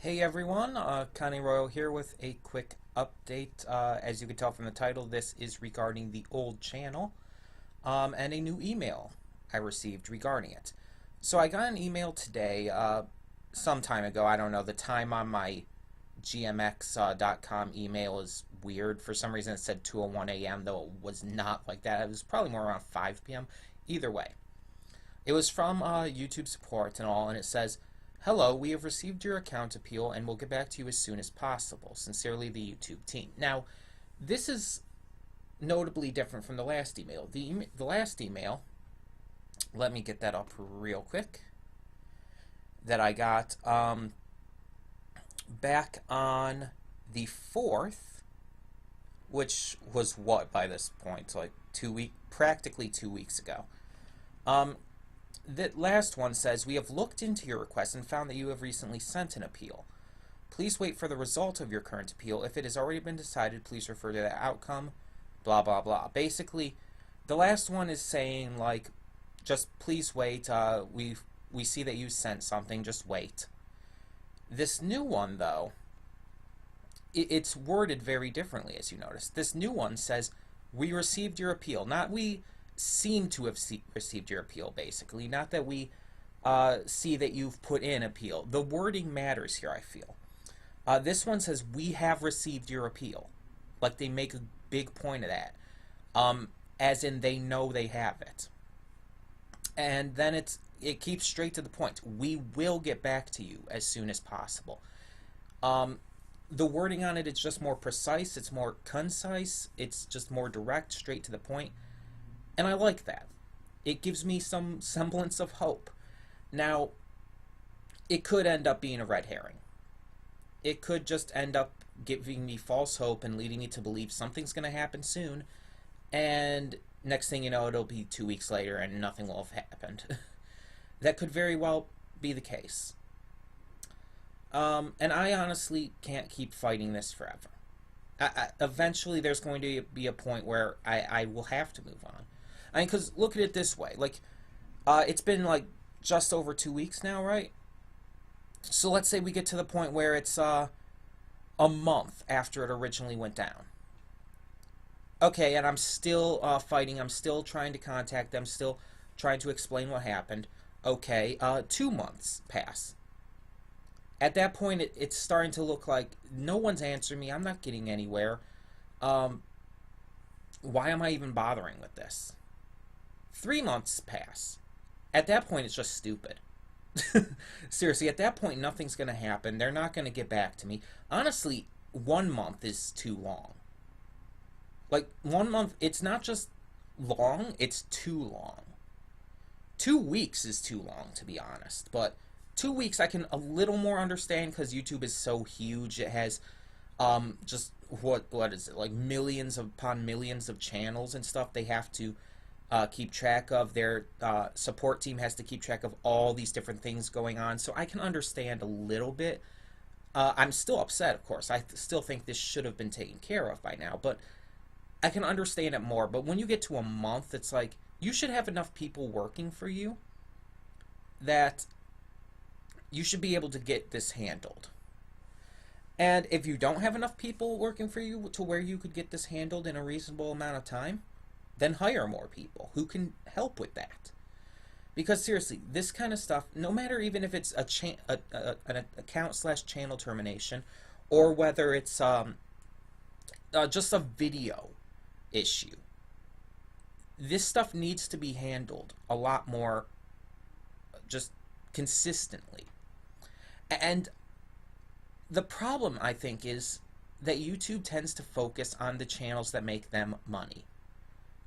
Hey everyone, Connie Royal here with a quick update. As you can tell from the title, this is regarding the old channel and a new email I received regarding it. So I got an email today, some time ago. I don't know, the time on my gmx.com email is weird. For some reason it said 2:01 a.m., though it was not like that. It was probably more around 5 p.m. Either way. It was from YouTube support and all, and it says, "Hello, we have received your account appeal and will get back to you as soon as possible. Sincerely, the YouTube team." Now, this is notably different from the last email. The last email, let me get that up real quick, that I got back on the 4th, which was what by this point? Like practically 2 weeks ago. Um, That last one says, "We have looked into your request and found that you have recently sent an appeal. Please wait for the result of your current appeal. If it has already been decided, please refer to the outcome, blah, blah, blah." Basically, the last one is saying, like, just please wait. We see that you sent something. Just wait. This new one, though, it's worded very differently, as you notice. This new one says, "We received your appeal." Not "we seem to have received your appeal," basically. Not that we see that you've put in appeal. The wording matters here, I feel. This one says, "We have received your appeal." Like they make a big point of that. As in they know they have it. And then it keeps straight to the point. "We will get back to you as soon as possible." The wording on it is just more precise. It's more concise. It's just more direct, straight to the point. And I like that. It gives me some semblance of hope. Now, it could end up being a red herring. It could just end up giving me false hope and leading me to believe something's going to happen soon. And next thing you know, it'll be 2 weeks later and nothing will have happened. That could very well be the case. And I honestly can't keep fighting this forever. Eventually, there's going to be a point where I will have to move on. I mean, because look at it this way. Like, it's been like just over 2 weeks now, right? So let's say we get to the point where it's a month after it originally went down. Okay, and I'm still fighting. I'm still trying to contact them. Still trying to explain what happened. Okay, 2 months pass. At that point, it's starting to look like no one's answering me. I'm not getting anywhere. Why am I even bothering with this? 3 months pass. At that point, it's just stupid. Seriously, at that point, nothing's going to happen. They're not going to get back to me. Honestly, 1 month is too long. Like, 1 month, it's not just long, it's too long. 2 weeks is too long, to be honest. But 2 weeks I can a little more understand because YouTube is so huge. It has just what is it, like millions upon millions of channels and stuff they have to keep track of. Their support team has to keep track of all these different things going on, so I can understand a little bit. I'm still upset, of course. I still think this should have been taken care of by now, but I can understand it more. But when you get to a month, it's like you should have enough people working for you that you should be able to get this handled. And if you don't have enough people working for you to where you could get this handled in a reasonable amount of time, then hire more people who can help with that. Because seriously, this kind of stuff, no matter even if it's an account/channel termination, or whether it's just a video issue, this stuff needs to be handled a lot more just consistently. And the problem, I think, is that YouTube tends to focus on the channels that make them money.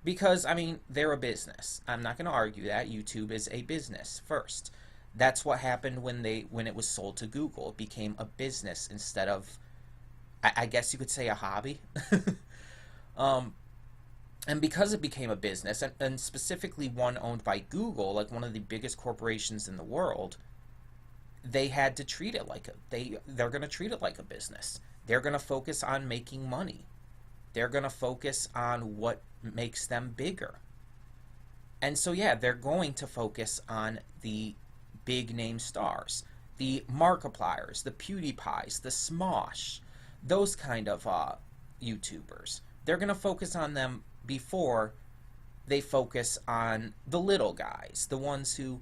Because, I mean, they're a business. I'm not going to argue that. YouTube is a business first. That's what happened when it was sold to Google. It became a business instead of, I guess you could say, a hobby. And because it became a business, and specifically one owned by Google, like one of the biggest corporations in the world, they had to treat it like they're going to treat it like a business. They're going to focus on making money. They're going to focus on what makes them bigger. And so yeah, they're going to focus on the big name stars. the Markipliers, the PewDiePies, the Smosh, those kind of YouTubers. They're going to focus on them before they focus on the little guys, the ones who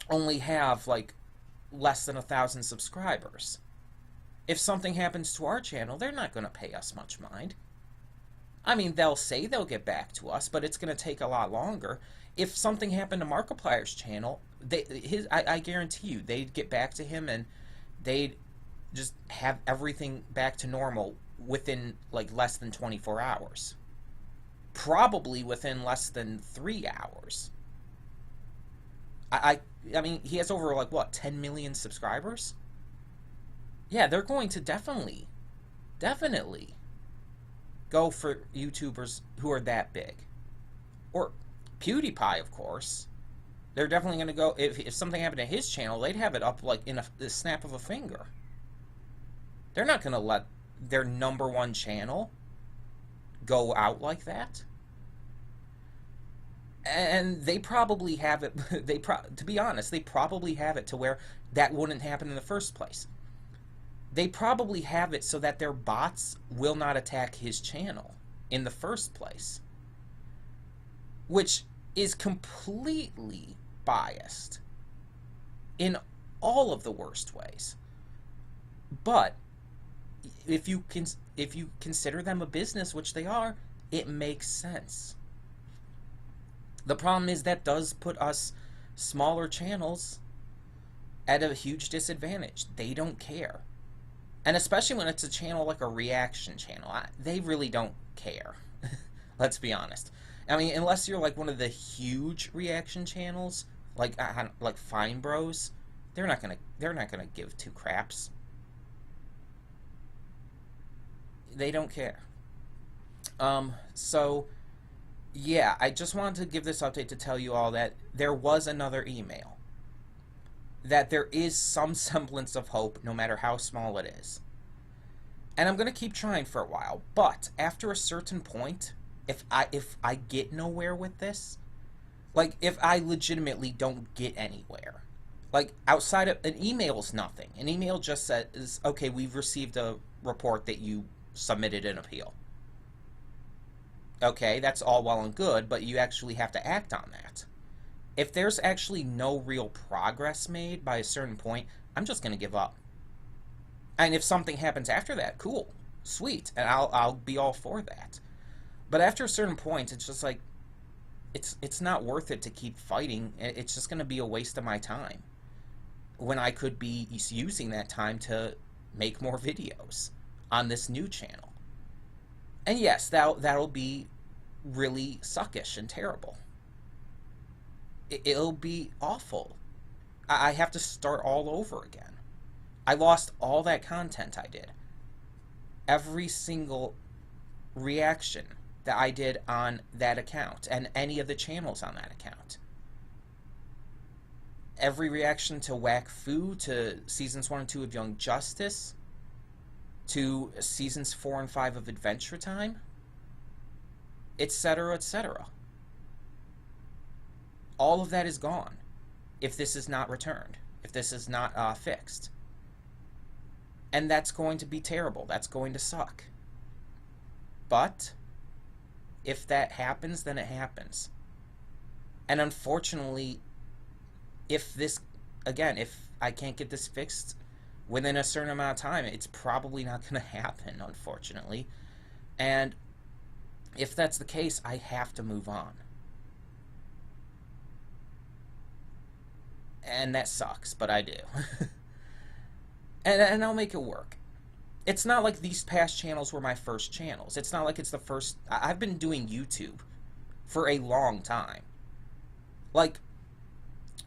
only have like less than 1,000 subscribers. If something happens to our channel, they're not going to pay us much mind. I mean, they'll say they'll get back to us, but it's going to take a lot longer. If something happened to Markiplier's channel, I guarantee you, they'd get back to him and they'd just have everything back to normal within like less than 24 hours. Probably within less than 3 hours. I mean, he has over like what, 10 million subscribers? Yeah, they're going to definitely go for YouTubers who are that big. Or PewDiePie, of course. They're definitely going to go, if something happened to his channel, they'd have it up like in the snap of a finger. They're not going to let their #1 channel go out like that. And they probably have it, to be honest, they probably have it to where that wouldn't happen in the first place. They probably have it so that their bots will not attack his channel in the first place. Which is completely biased in all of the worst ways. But if you consider them a business, which they are, it makes sense. The problem is that does put us smaller channels at a huge disadvantage. They don't care. And especially when it's a channel like a reaction channel, they really don't care. Let's be honest. I mean, unless you're like one of the huge reaction channels, like Fine Bros, they're not gonna give two craps. They don't care. So yeah, I just wanted to give this update to tell you all that there was another email. That there is some semblance of hope, no matter how small it is. And I'm going to keep trying for a while, but after a certain point, if I get nowhere with this, like if I legitimately don't get anywhere, like outside of an email's nothing. An email just says, okay, we've received a report that you submitted an appeal. Okay, that's all well and good, but you actually have to act on that. If there's actually no real progress made by a certain point, I'm just going to give up. And if something happens after that, cool, sweet, and I'll be all for that. But after a certain point, it's just like, it's not worth it to keep fighting. It's just going to be a waste of my time when I could be using that time to make more videos on this new channel. And yes, that'll be really suckish and terrible. It'll be awful. I have to start all over again. I lost all that content I did. Every single reaction that I did on that account and any of the channels on that account. Every reaction to Whack Fu, to Seasons 1 and 2 of Young Justice, to Seasons 4 and 5 of Adventure Time, etc., etc. All of that is gone if this is not returned, if this is not fixed. And that's going to be terrible. That's going to suck. But if that happens, then it happens. And unfortunately, if I can't get this fixed within a certain amount of time, it's probably not going to happen, unfortunately. And if that's the case, I have to move on. And that sucks, but I do. and I'll make it work. It's not like these past channels were my first channels. It's not like it's the first... I've been doing YouTube for a long time. Like,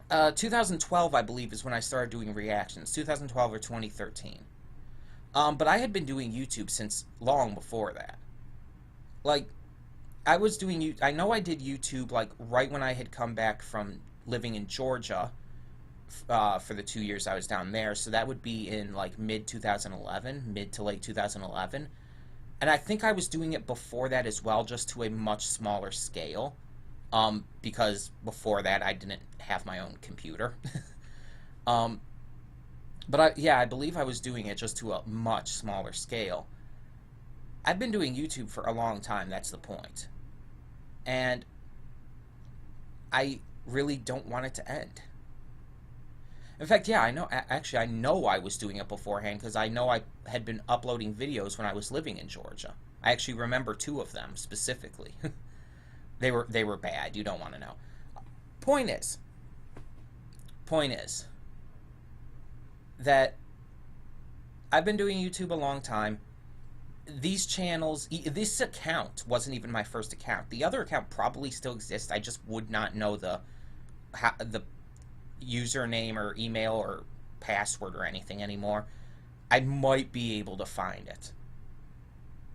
2012, I believe, is when I started doing reactions. 2012 or 2013. But I had been doing YouTube since long before that. Like, I was doing... I know I did YouTube, like, right when I had come back from living in Georgia for the 2 years I was down there. So that would be in, like, mid-2011, mid to late 2011. And I think I was doing it before that as well, just to a much smaller scale. Because before that, I didn't have my own computer. Um, but I believe I was doing it just to a much smaller scale. I've been doing YouTube for a long time, that's the point. And I really don't want it to end. In fact, yeah, I know. Actually, I know I was doing it beforehand because I know I had been uploading videos when I was living in Georgia. I actually remember two of them specifically. They were bad. You don't want to know. Point is, point is that I've been doing YouTube a long time. These channels, this account wasn't even my first account. The other account probably still exists. I just would not know the username or email or password or anything anymore. I might be able to find it.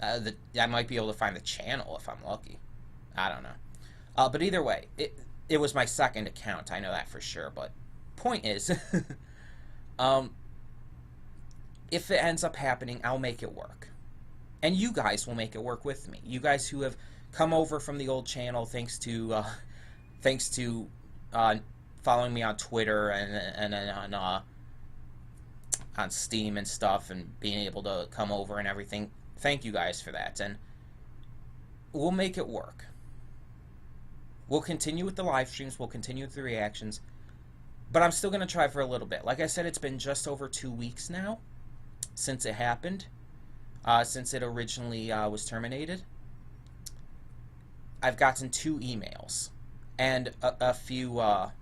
I might be able to find the channel if I'm lucky. I don't know. But either way, it was my second account. I know that for sure. But point is, if it ends up happening, I'll make it work. And you guys will make it work with me. You guys who have come over from the old channel thanks to following me on Twitter and on Steam and stuff, and being able to come over and everything. Thank you guys for that, and we'll make it work. We'll continue with the live streams. We'll continue with the reactions, but I'm still going to try for a little bit. Like I said, it's been just over 2 weeks now since it happened. Since it originally was terminated. I've gotten 2 emails and a few, or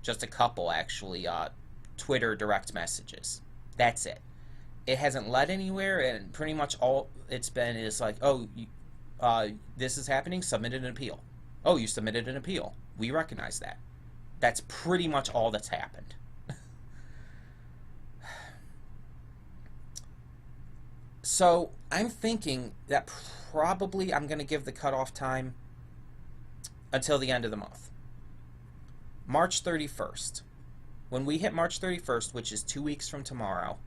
just a couple actually, Twitter direct messages. That's it. It hasn't led anywhere, and pretty much all it's been is like, oh, this is happening, submit an appeal. Oh, you submitted an appeal. We recognize that. That's pretty much all that's happened. So I'm thinking that probably I'm going to give the cutoff time until the end of the month. March 31st. When we hit March 31st, which is 2 weeks from tomorrow,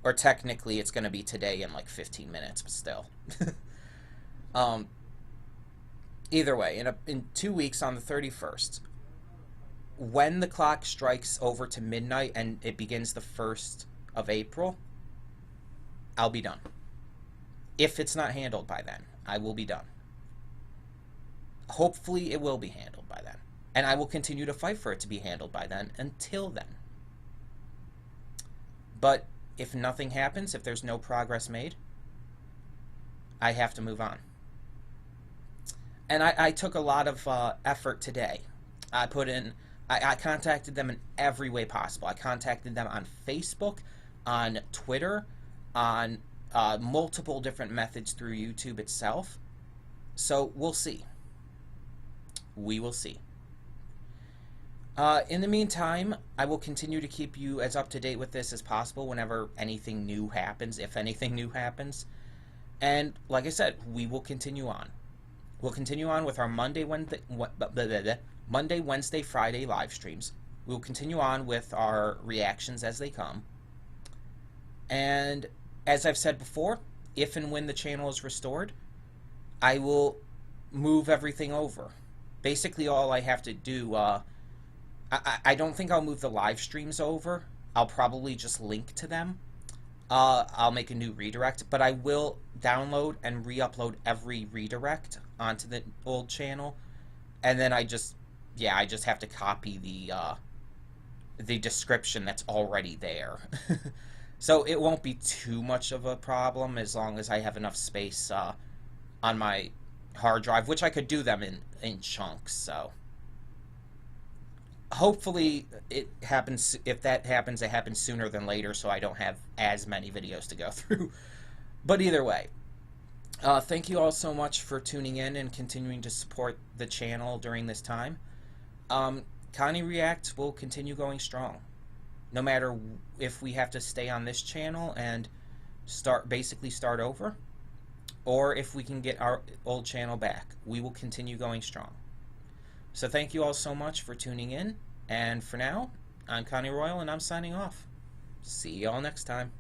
or technically it's going to be today in like 15 minutes, but still. Either way, in 2 weeks on the 31st, when the clock strikes over to midnight and it begins the 1st of April, I'll be done. If it's not handled by then, I will be done. Hopefully it will be handled by then. And I will continue to fight for it to be handled by then until then. But if nothing happens, if there's no progress made, I have to move on. And I took a lot of effort today. I contacted them in every way possible. I contacted them on Facebook, on Twitter, on multiple different methods through YouTube itself. So we'll see. We will see. In the meantime, I will continue to keep you as up to date with this as possible whenever anything new happens, if anything new happens. And like I said, we will continue on. We'll continue on with our Monday, Wednesday, Friday live streams. We'll continue on with our reactions as they come. And as I've said before, if and when the channel is restored, I will move everything over. Basically, all I have to do, I don't think I'll move the live streams over. I'll probably just link to them. I'll make a new redirect, but I will download and re-upload every redirect onto the old channel. And then I just have to copy the description that's already there. So it won't be too much of a problem as long as I have enough space on my hard drive, which I could do them in chunks. So hopefully it happens. If that happens, it happens sooner than later, so I don't have as many videos to go through. But either way, thank you all so much for tuning in and continuing to support the channel during this time. Connie Reacts will continue going strong, no matter if we have to stay on this channel and basically start over, or if we can get our old channel back. We will continue going strong. So thank you all so much for tuning in, and for now, I'm Connie Royal, and I'm signing off. See you all next time.